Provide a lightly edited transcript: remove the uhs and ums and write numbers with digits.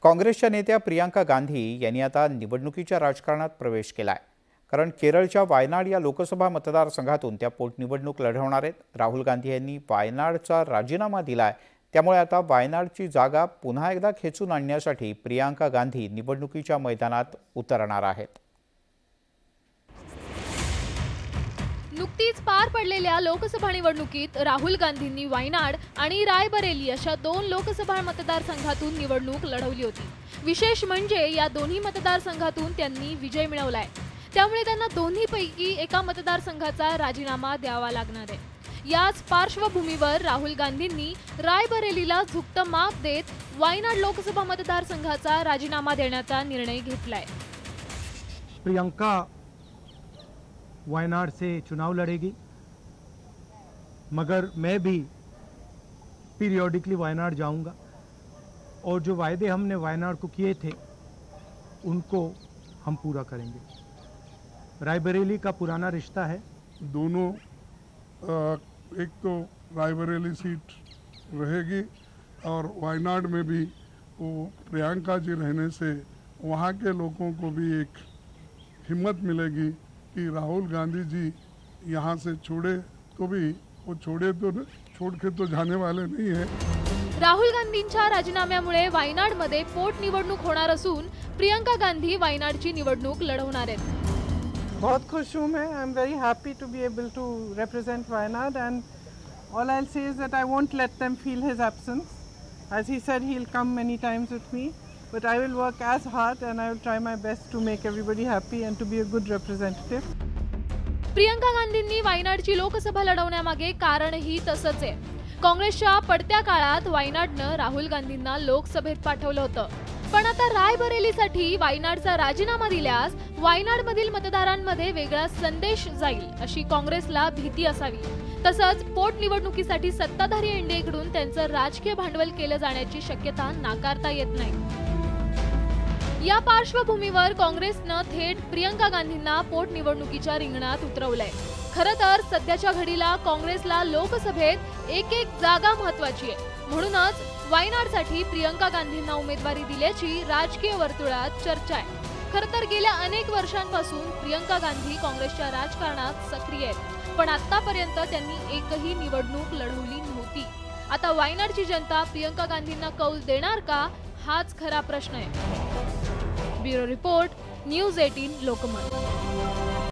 काँग्रेसच्या नेत्या प्रियांका गांधी यांनी आता निवडणुकीच्या राजकारणात प्रवेश केलाय। कारण केरळच्या वायनाड या लोकसभा मतदारसंघातून त्या पोटनिवडणूक लढवणार आहेत। राहुल गांधी यांनी वायनाडचा राजीनामा दिलाय, त्यामुळे आता वायनाडची जागा पुन्हा एकदा खेचून आणण्यासाठी प्रियांका गांधी निवडणुकीच्या मैदानात उतरणार आहेत। नुकतीच पार पडलेल्या लोकसभा निवडणुकीत राहुल गांधींनी वायनाड आणि रायबरेली अशा 2 लोकसभा मतदारसंघातून निवडणूक लढवली होती। विशेष म्हणजे या दोन्ही मतदारसंघातून त्यांनी विजय मिळवलाय, त्यामुळे त्यांना दोन्हीपैकी एका मतदारसंघाचा राजीनामा द्यावा लागणार आहे। याच पार्श्वभूमीवर राहुल गांधींनी रायबरेलीला झुकतं माप देत वायनाड लोकसभा मतदारसंघाचा राजीनामा देण्याचा निर्णय घेतलाय। प्रियंका वायनाड से चुनाव लड़ेगी, मगर मैं भी पीरियोडिकली वायनाड जाऊंगा और जो वायदे हमने वायनाड को किए थे उनको हम पूरा करेंगे। रायबरेली का पुराना रिश्ता है। दोनों एक तो रायबरेली सीट रहेगी और वायनाड में भी वो प्रियंका जी रहने से वहाँ के लोगों को भी एक हिम्मत मिलेगी कि राहुल गांधी जी यहाँ से छोड़े तो भी वो छोड़ के तो जाने वाले नहीं है। राहुल गांधींच्या राजीनाम्यामुळे वायनाडमध्ये पोटनिवडणूक होणार असून प्रियंका गांधी वायनाडची निवडणूक लढवणार आहेत। बहुत खुश हूँ मैं। I am very happy to be able to represent Wayanad and all I will say is that I won't let them feel his absence. As he said he will come many times with me, but I will work as hard and I will try my best to make everybody happy and to be a good representative. Priyanka गांधींनी वायनाडची लोकसभा लढवण्यामागे कारणही तसंच आहे। काँग्रेसच्या पडत्या काळात वायनाडनं राहुल गांधींना लोकसभेत पाठवलं होतं, पण आता रायबरेलीसाठी वायनाडचा राजीनामा दिल्यास वायनाडमधील मतदारांमध्ये वेगळा संदेश जाईल अशी काँग्रेसला भीती असावी। तसंच पोटनिवडणुकीसाठी सत्ताधारी एनडीएकडून त्यांचं राजकीय भांडवल केलं जाण्याची शक्यता नाकारता येत नाही। या पार्श्वभूमीवर काँग्रेसनं थेट प्रियंका गांधींना पोटनिवडणुकीच्या रिंगणात उतरवलंय। खरं तर सध्याच्या घडीला काँग्रेसला लोकसभेत एक जागा महत्त्वाची आहे, म्हणूनच वायनाडसाठी प्रियंका गांधींना उमेदवारी दिल्याची राजकीय वर्तुळात चर्चा आहे। खरं तर गेल्या अनेक वर्षांपासून प्रियंका गांधी काँग्रेसच्या राजकारणात सक्रिय आहेत, पण आतापर्यंत त्यांनी एकही निवडणूक लढवली नव्हती। आता वायनाडची जनता प्रियंका गांधींना कौल देणार का, हाच खरा प्रश्न आहे। Bureau report, news 18 Lokmat.